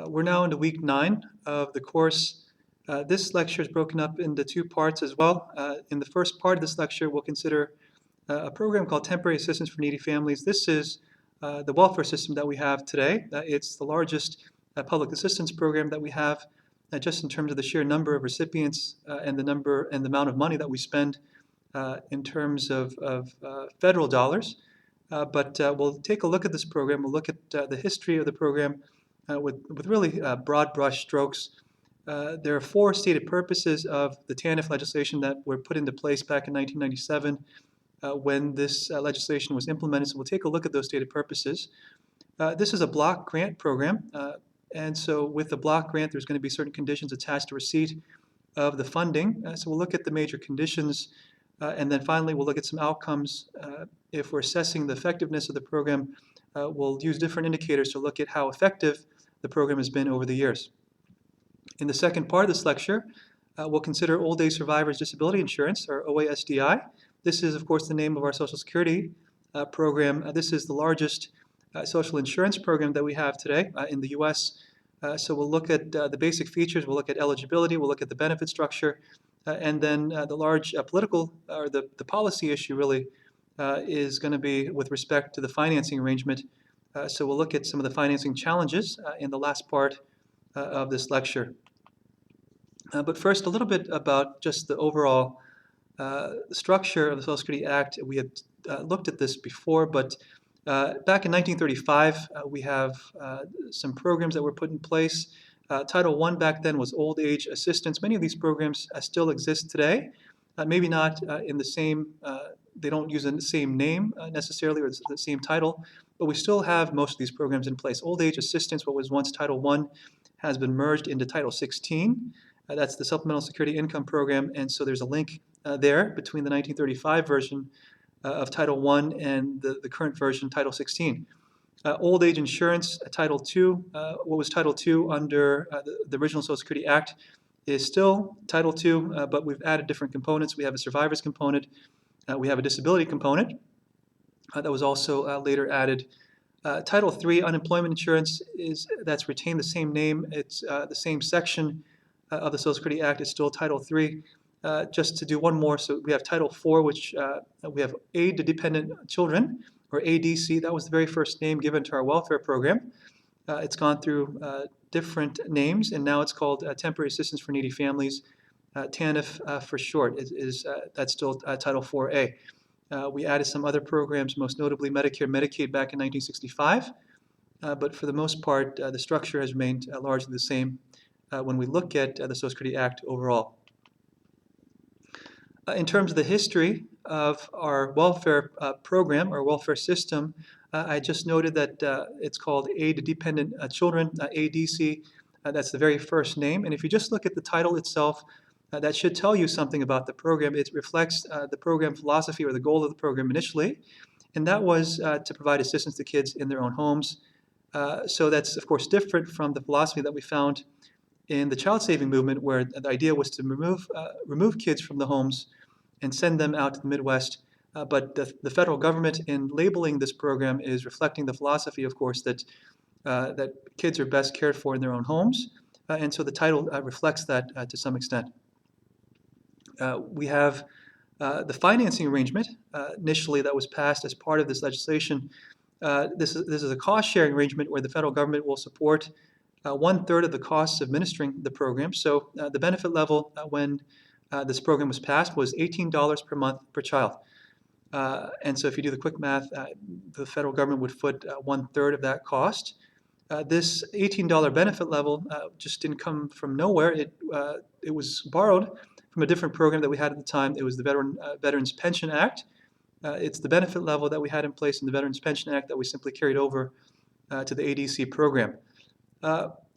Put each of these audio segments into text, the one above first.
We're now into week 9 of the course. This lecture is broken up into 2 parts as well. In the first part of this lecture, we'll consider a program called Temporary Assistance for Needy Families. This is the welfare system that we have today. It's the largest public assistance program that we have, just in terms of the sheer number of recipients and the number and the amount of money that we spend in terms of federal dollars. But we'll take a look at this program. We'll look at the history of the program with really broad brush strokes. There are 4 stated purposes of the TANF legislation that were put into place back in 1997 when this legislation was implemented. So we'll take a look at those stated purposes. This is a block grant program. And so with the block grant, there's going to be certain conditions attached to receipt of the funding. So we'll look at the major conditions. And then finally, we'll look at some outcomes. If we're assessing the effectiveness of the program, we'll use different indicators to look at how effective the program has been over the years. In the second part of this lecture, we'll consider Old Age Survivors Disability Insurance, or OASDI. This is, of course, the name of our Social Security program. This is the largest social insurance program that we have today in the U.S. So we'll look at the basic features, we'll look at eligibility, we'll look at the benefit structure, and then the large political, or the policy issue really, is going to be with respect to the financing arrangement. So we'll look at some of the financing challenges in the last part of this lecture. But first, a little bit about just the overall structure of the Social Security Act. We had looked at this before, but back in 1935, we have some programs that were put in place. Title I back then was Old Age Assistance. Many of these programs still exist today. Maybe not in the same, they don't use the same name necessarily, or the same title, but we still have most of these programs in place. Old Age Assistance, what was once Title I, has been merged into Title 16. That's the Supplemental Security Income Program, and so there's a link there between the 1935 version of Title I and the current version, Title 16. Old Age Insurance, Title II, what was Title II under the original Social Security Act, is still Title II, but we've added different components. We have a survivors component, we have a disability component that was also later added. Title III, unemployment insurance, that's retained the same name. It's the same section of the Social Security Act. It's still Title III. Just to do one more, so we have Title IV, which we have Aid to Dependent Children, or ADC. That was the very first name given to our welfare program. It's gone through different names, and now it's called Temporary Assistance for Needy Families, TANF for short. That's still Title IV-A. We added some other programs, most notably Medicare, Medicaid back in 1965, but for the most part, the structure has remained largely the same when we look at the Social Security Act overall. In terms of the history of our welfare program, or welfare system, I just noted that it's called Aid to Dependent Children, ADC. That's the very first name. And if you just look at the title itself, that should tell you something about the program. It reflects the program philosophy, or the goal of the program initially, and that was to provide assistance to kids in their own homes. So that's, of course, different from the philosophy that we found in the child-saving movement, where the idea was to remove kids from the homes and send them out to the Midwest. But the federal government, in labeling this program, is reflecting the philosophy, of course, that kids are best cared for in their own homes. And so the title reflects that to some extent. We have the financing arrangement initially that was passed as part of this legislation. This is a cost-sharing arrangement where the federal government will support 1/3 of the costs of administering the program. So the benefit level when this program was passed was $18 per month per child. And so if you do the quick math, the federal government would foot 1/3 of that cost. This $18 benefit level just didn't come from nowhere. It was borrowed from a different program that we had at the time. It was the Veterans Pension Act. It's the benefit level that we had in place in the Veterans Pension Act that we simply carried over to the ADC program.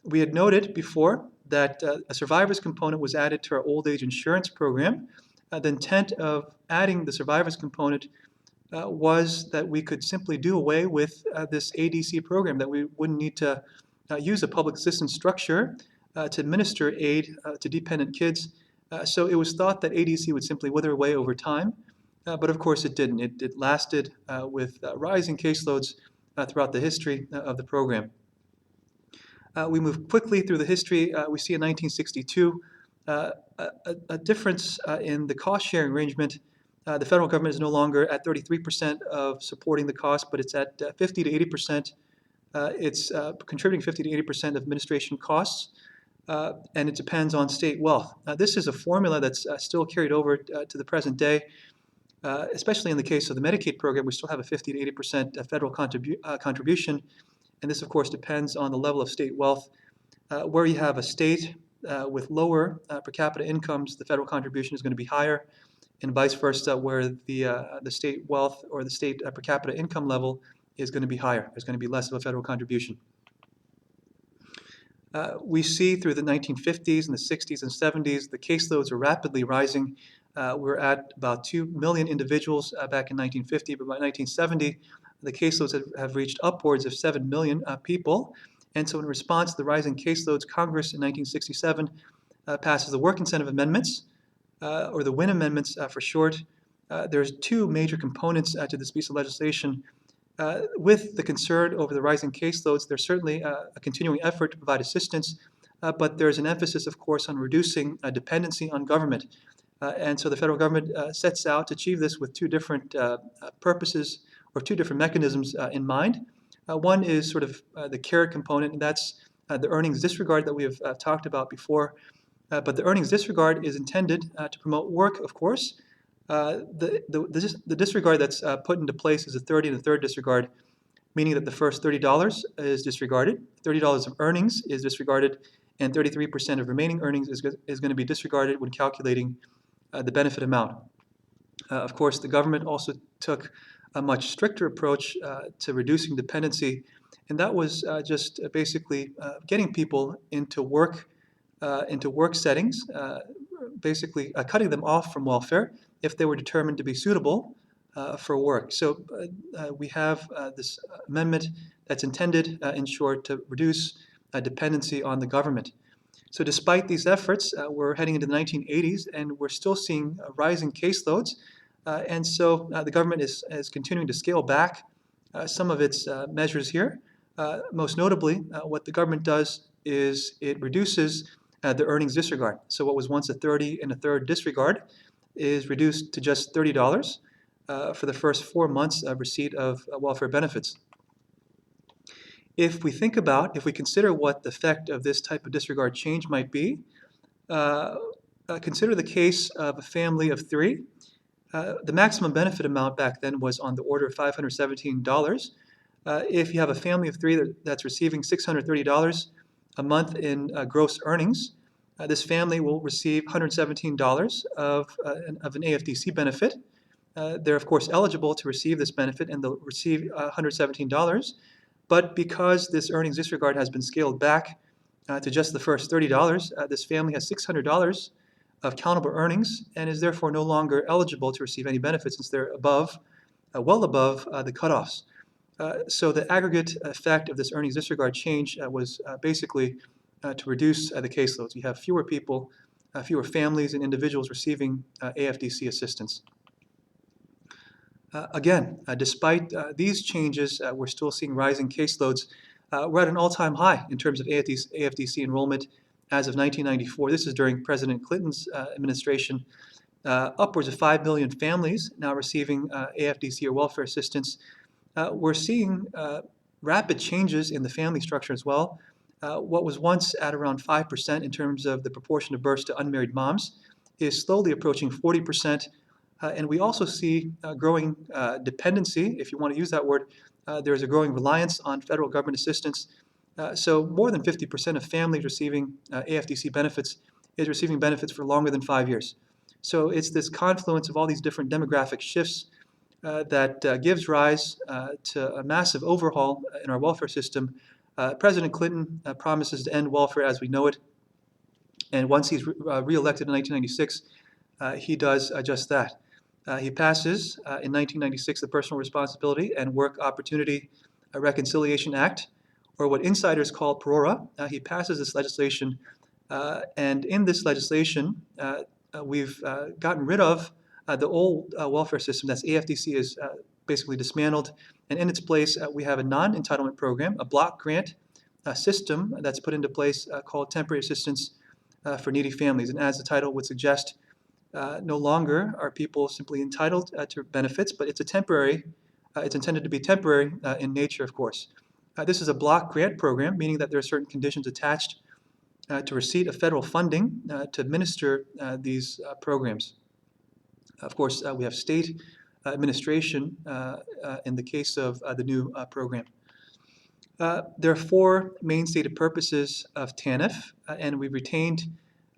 We had noted before that a survivors component was added to our old age insurance program. The intent of adding the survivors component was that we could simply do away with this ADC program, that we wouldn't need to use a public assistance structure to administer aid to dependent kids. So it was thought that ADC would simply wither away over time, but of course it didn't. It lasted with rising caseloads throughout the history of the program. We move quickly through the history. We see in 1962 a difference in the cost-sharing arrangement. The federal government is no longer at 33% of supporting the cost, but it's at 50 to 80%. It's contributing 50 to 80% of administration costs, and it depends on state wealth. This is a formula that's still carried over to the present day, especially in the case of the Medicaid program. We still have a 50 to 80% federal contribution, and this, of course, depends on the level of state wealth. Where you have a state with lower per capita incomes, the federal contribution is going to be higher, and vice versa, where the state wealth or the state per capita income level is going to be higher. There's going to be less of a federal contribution. We see through the 1950s and the 60s and 70s, the caseloads are rapidly rising. We're at about 2 million individuals back in 1950, but by 1970, the caseloads have reached upwards of 7 million people. And so in response to the rising caseloads, Congress in 1967 passes the Work Incentive Amendments, or the WIN Amendments for short. There's two major components to this piece of legislation. With the concern over the rising caseloads, there's certainly a continuing effort to provide assistance, but there's an emphasis, of course, on reducing dependency on government. And so the federal government sets out to achieve this with two different purposes or two different mechanisms in mind. One is sort of the carrot component, and that's the earnings disregard that we have talked about before. But the earnings disregard is intended to promote work, of course. The disregard that's put into place is a 30 and a third disregard, meaning that the first $30 is disregarded, $30 of earnings is disregarded, and 33% of remaining earnings is going to be disregarded when calculating the benefit amount. Of course, the government also took a much stricter approach to reducing dependency, and that was just basically getting people into work settings, basically cutting them off from welfare if they were determined to be suitable for work. So we have this amendment that's intended, in short, to reduce dependency on the government. So despite these efforts, we're heading into the 1980s, and we're still seeing rising caseloads. And so the government is continuing to scale back some of its measures here. Most notably, what the government does is it reduces the earnings disregard. So what was once a 30 and a third disregard is reduced to just $30 for the first 4 months of receipt of welfare benefits. If we consider what the effect of this type of disregard change might be, consider the case of a family of 3. The maximum benefit amount back then was on the order of $517. If you have a family of 3 that's receiving $630 a month in gross earnings, this family will receive $117 of an AFDC benefit. They're, of course, eligible to receive this benefit, and they'll receive $117. But because this earnings disregard has been scaled back to just the first $30, this family has $600 of countable earnings and is therefore no longer eligible to receive any benefits since they're well above the cutoffs. So the aggregate effect of this earnings disregard change was basically to reduce the caseloads. You have fewer people, fewer families and individuals receiving AFDC assistance. Again, despite these changes, we're still seeing rising caseloads. We're at an all-time high in terms of AFDC enrollment as of 1994. This is during President Clinton's administration. Upwards of 5 million families now receiving AFDC or welfare assistance. We're seeing rapid changes in the family structure as well. What was once at around 5% in terms of the proportion of births to unmarried moms is slowly approaching 40%. And we also see growing dependency, if you want to use that word. There's a growing reliance on federal government assistance. So more than 50% of families receiving AFDC benefits is receiving benefits for longer than 5 years. So it's this confluence of all these different demographic shifts that gives rise to a massive overhaul in our welfare system. President Clinton promises to end welfare as we know it. And once he's re-elected in 1996, he does just that. He passes in 1996 the Personal Responsibility and Work Opportunity Reconciliation Act, or what insiders call PRORA. He passes this legislation, and in this legislation, we've gotten rid of the old welfare system. That's AFDC is basically dismantled, and in its place, we have a non-entitlement program, a block grant system that's put into place called temporary assistance for needy families. And as the title would suggest, no longer are people simply entitled to benefits, but it's intended to be temporary in nature, of course. This is a block grant program, meaning that there are certain conditions attached to receipt of federal funding to administer these programs. Of course, we have state administration in the case of the new program. There are four main stated purposes of TANF, and we've retained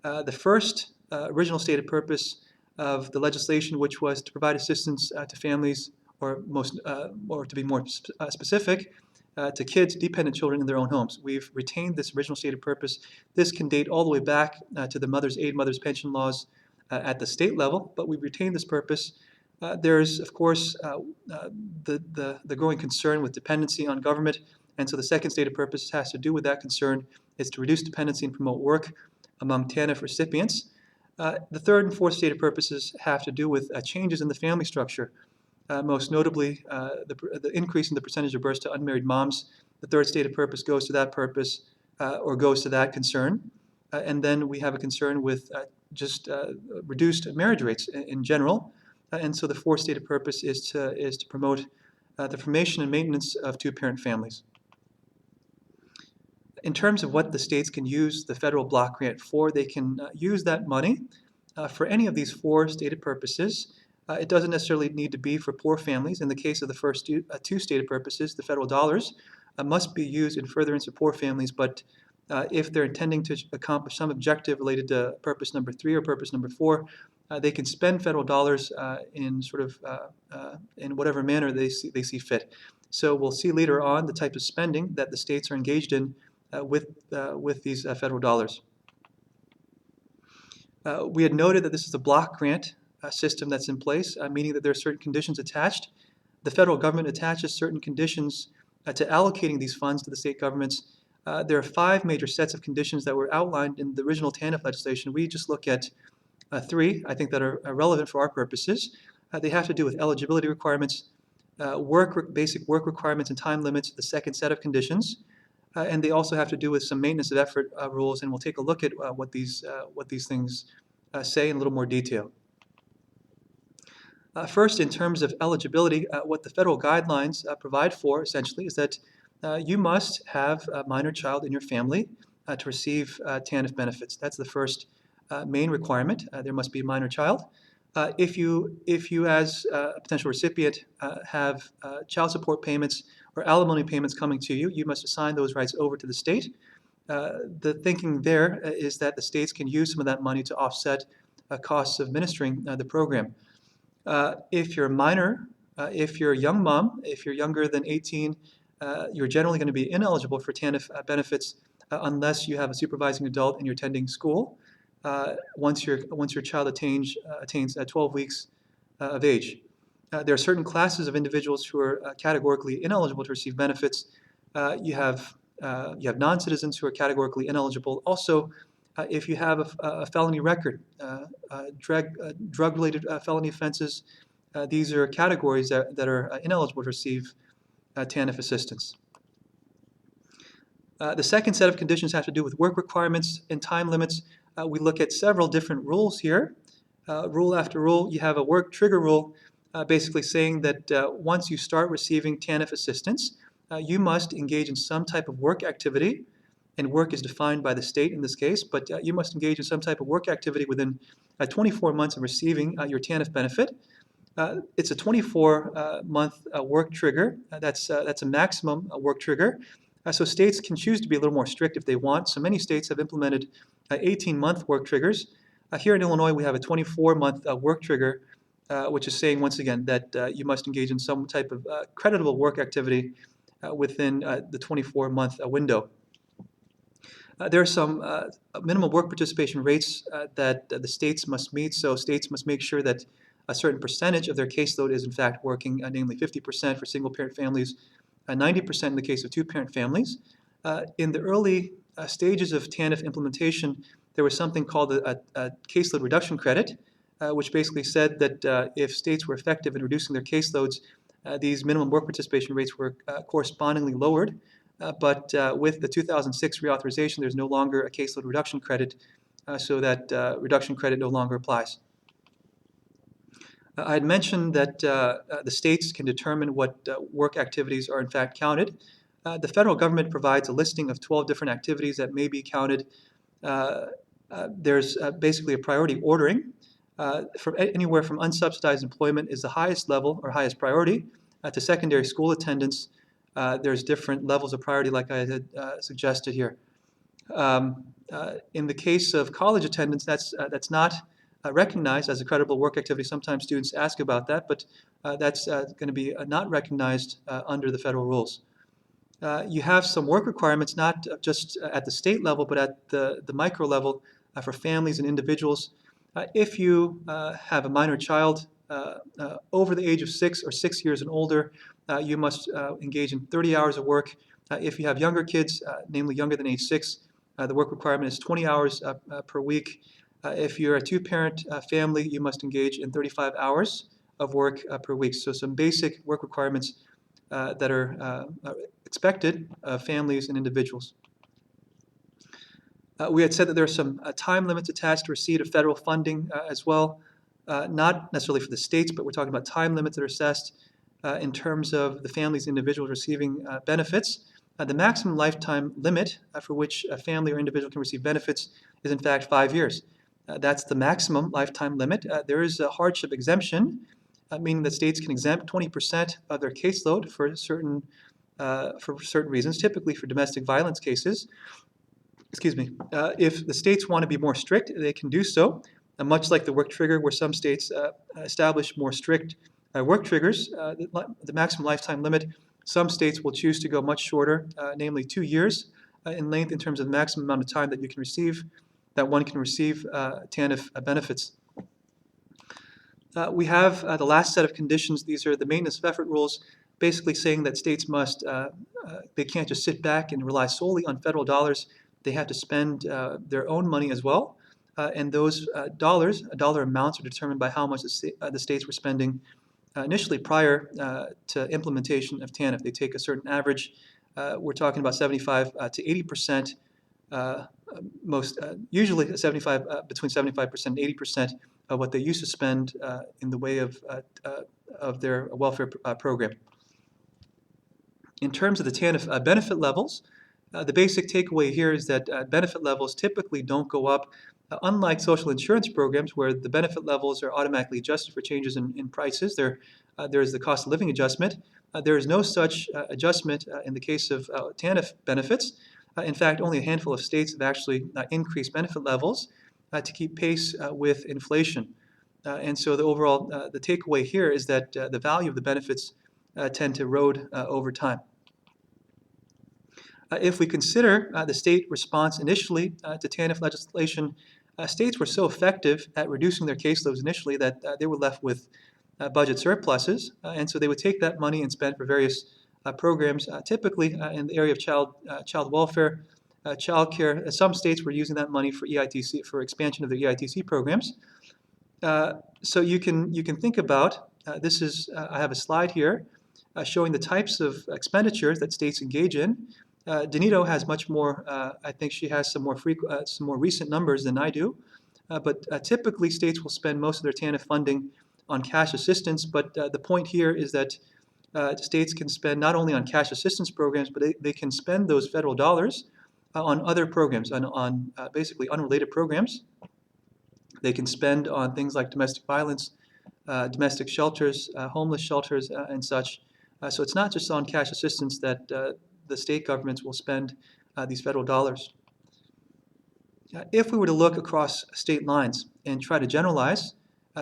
the first original stated purpose of the legislation, which was to provide assistance to families, or to be more specific, to kids, dependent children in their own homes. We've retained this original stated purpose. This can date all the way back to the Mother's Aid, Mother's Pension laws at the state level, but we've retained this purpose. There's, of course, the growing concern with dependency on government, and so the second stated purpose has to do with that concern. It's to reduce dependency and promote work among TANF recipients. The third and fourth stated purposes have to do with changes in the family structure, most notably the increase in the percentage of births to unmarried moms. The third stated purpose goes to that purpose, or goes to that concern. And then we have a concern with just reduced marriage rates in general. And so the fourth stated purpose is to promote the formation and maintenance of two-parent families. In terms of what the states can use the federal block grant for, they can use that money for any of these four stated purposes. It doesn't necessarily need to be for poor families. In the case of the first two stated purposes, the federal dollars must be used in furtherance of poor families, but if they're intending to accomplish some objective related to purpose number 3 or purpose number 4, they can spend federal dollars in in whatever manner they see fit. So we'll see later on the type of spending that the states are engaged in with these federal dollars. We had noted that this is a block grant system that's in place, meaning that there are certain conditions attached. The federal government attaches certain conditions to allocating these funds to the state governments. There are 5 major sets of conditions that were outlined in the original TANF legislation. We just look at 3, I think, that are relevant for our purposes. They have to do with eligibility requirements, basic work requirements and time limits, the second set of conditions. And they also have to do with some maintenance of effort rules, and we'll take a look at what these things say in a little more detail. First, in terms of eligibility, what the federal guidelines provide for, essentially, is that you must have a minor child in your family to receive TANF benefits. That's the first main requirement. There must be a minor child. If you as a potential recipient have child support payments or alimony payments coming to you, you must assign those rights over to the state. The thinking there is that the states can use some of that money to offset costs of administering the program. If you're a minor, if you're a young mom, if you're younger than 18, you're generally going to be ineligible for TANF benefits unless you have a supervising adult and you're attending school once your child attains 12 weeks of age. There are certain classes of individuals who are categorically ineligible to receive benefits. You have non-citizens who are categorically ineligible. Also, if you have a felony record, drug-related felony offenses, these are categories that are ineligible to receive TANF assistance. The second set of conditions have to do with work requirements and time limits. We look at several different rules here. Rule after rule, you have a work trigger rule, basically saying that once you start receiving TANF assistance, you must engage in some type of work activity, and work is defined by the state in this case, but you must engage in some type of work activity within 24 months of receiving your TANF benefit. It's a 24-month work trigger. That's a maximum work trigger. So states can choose to be a little more strict if they want. So many states have implemented 18-month work triggers. Here in Illinois, we have a 24-month work trigger, which is saying, once again, that you must engage in some type of creditable work activity within the 24-month window. There are some minimum work participation rates that the states must meet. So states must make sure that a certain percentage of their caseload is in fact working, namely 50% for single-parent families, 90% in the case of two-parent families. In the early stages of TANF implementation, there was something called a caseload reduction credit, which basically said that if states were effective in reducing their caseloads, these minimum work participation rates were correspondingly lowered. but with the 2006 reauthorization, there's no longer a caseload reduction credit, so that reduction credit no longer applies. I had mentioned that the states can determine what work activities are in fact counted. The federal government provides a listing of 12 different activities that may be counted. There's basically a priority ordering. From anywhere from unsubsidized employment is the highest level or highest priority to secondary school attendance. There's different levels of priority like I had suggested here. In the case of college attendance, that's not recognized as a credible work activity. Sometimes students ask about that, but that's going to be not recognized under the federal rules. You have some work requirements, not just at the state level, but at the micro level for families and individuals. If you have a minor child over the age of 6 or 6 years and older, you must engage in 30 hours of work. If you have younger kids, namely younger than age 6, the work requirement is 20 hours per week. If you're a two-parent family, you must engage in 35 hours of work per week. So some basic work requirements that are expected of families and individuals. We had said that there are some time limits attached to receipt of federal funding as well, not necessarily for the states, but we're talking about time limits that are assessed in terms of the families and individuals receiving benefits. The maximum lifetime limit for which a family or individual can receive benefits is in fact 5 years. That's the maximum lifetime limit. There is a hardship exemption, meaning that states can exempt 20% of their caseload for certain reasons, typically for domestic violence cases. Excuse me. If the states want to be more strict, they can do so, much like the work trigger, where some states establish more strict work triggers, the maximum lifetime limit. Some states will choose to go much shorter, namely 2 years in length in terms of the maximum amount of time that one can receive TANF benefits. We have the last set of conditions. These are the maintenance of effort rules, basically saying that states they can't just sit back and rely solely on federal dollars. They have to spend their own money as well. And those dollar amounts are determined by how much the states were spending initially prior to implementation of TANF. They take a certain average. We're talking about 75 to 80%, usually between 75% and 80% of what they used to spend in the way of their welfare program. In terms of the TANF benefit levels, the basic takeaway here is that benefit levels typically don't go up. Unlike social insurance programs where the benefit levels are automatically adjusted for changes in prices, there is the cost of living adjustment. There is no such adjustment in the case of TANF benefits. In fact, only a handful of states have actually increased benefit levels to keep pace with inflation. And so the takeaway here is that the value of the benefits tend to erode over time. If we consider the state response initially to TANF legislation, states were so effective at reducing their caseloads initially that they were left with budget surpluses, and so they would take that money and spend for various programs, typically in the area of child welfare, child care. Some states were using that money for EITC, for expansion of their EITC programs. So you can think about this is I have a slide here showing the types of expenditures that states engage in. Danito has much more. I think she has some more recent numbers than I do. But typically, states will spend most of their TANF funding on cash assistance. But the point here is that states can spend not only on cash assistance programs, but they can spend those federal dollars on other programs, on basically unrelated programs. They can spend on things like domestic violence, domestic shelters, homeless shelters, and such. So it's not just on cash assistance that the state governments will spend these federal dollars. If we were to look across state lines and try to generalize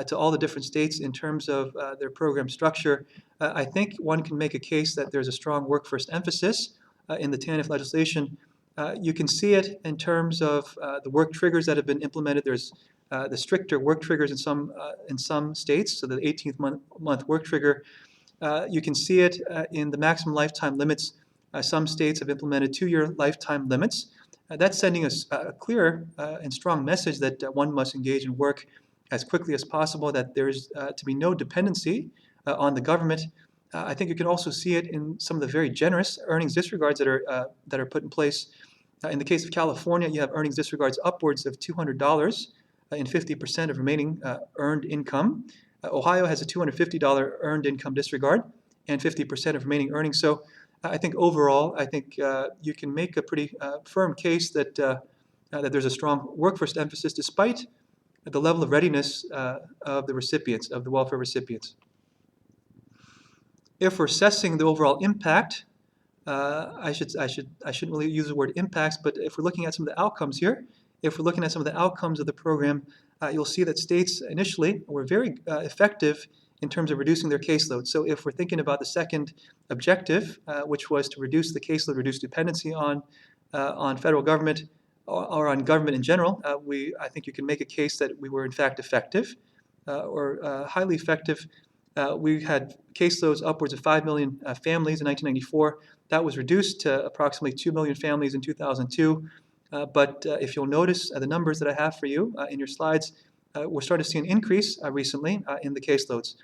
to all the different states in terms of their program structure, I think one can make a case that there's a strong work-first emphasis in the TANF legislation. You can see it in terms of the work triggers that have been implemented. There's the stricter work triggers in some states, so the 18th month work trigger. You can see it in the maximum lifetime limits. Some states have implemented 2-year lifetime limits. That's sending us a clear and strong message that one must engage in work as quickly as possible, that there is to be no dependency on the government. I think you can also see it in some of the very generous earnings disregards that are put in place. In the case of California, you have earnings disregards upwards of $200 in 50% of remaining earned income. Ohio has a $250 earned income disregard and 50% of remaining earnings. So I think overall, I think you can make a pretty firm case that that there's a strong workforce emphasis despite the level of readiness of the recipients, of the welfare recipients. If we're assessing the overall impact, I shouldn't really use the word impacts, but if we're looking at some of the outcomes here, if we're looking at some of the outcomes of the program, you'll see that states initially were very effective in terms of reducing their caseload. So if we're thinking about the second objective, which was to reduce the caseload, reduce dependency on federal government or on government in general, I think you can make a case that we were in fact effective or highly effective. We had caseloads upwards of 5 million families in 1994. That was reduced to approximately 2 million families in 2002. But if you'll notice the numbers that I have for you in your slides, we're starting to see an increase recently in the caseloads.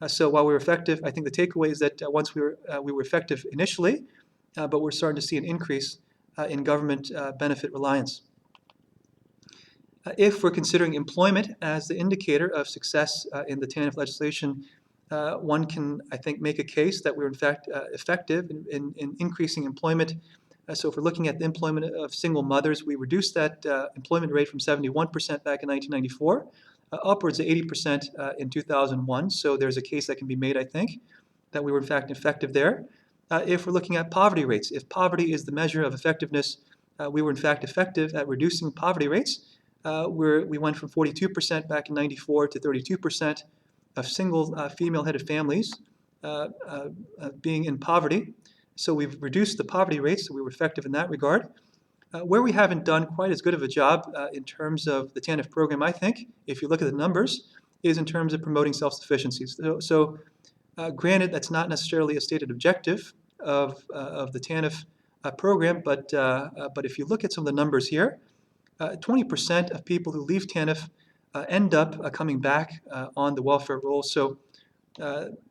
So while we were effective, I think the takeaway is that once we were effective initially, but we're starting to see an increase in government benefit reliance. If we're considering employment as the indicator of success in the TANF legislation, one can, I think, make a case that we're in fact effective in increasing employment. So if we're looking at the employment of single mothers, we reduced that employment rate from 71% back in 1994, upwards of 80% in 2001. So there's a case that can be made, I think, that we were in fact effective there. If we're looking at poverty rates, if poverty is the measure of effectiveness, we were in fact effective at reducing poverty rates. We went from 42% back in 94 to 32% of single female-headed families being in poverty. So we've reduced the poverty rates, so we were effective in that regard. Where we haven't done quite as good of a job in terms of the TANF program, I think, if you look at the numbers, is in terms of promoting self-sufficiency. So granted, that's not necessarily a stated objective of the TANF program, but if you look at some of the numbers here, 20% of people who leave TANF end up coming back on the welfare roll. So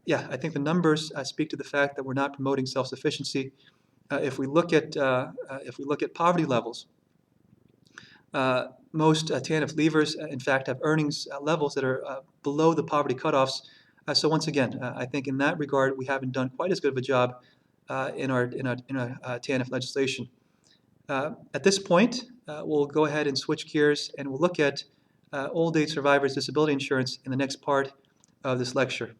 yeah, I think the numbers speak to the fact that we're not promoting self-sufficiency. If we look at poverty levels, most TANF leavers, in fact, have earnings levels that are below the poverty cutoffs. So once again, I think in that regard, we haven't done quite as good of a job in our TANF legislation. At this point, we'll go ahead and switch gears, and we'll look at old age survivors' disability insurance in the next part of this lecture.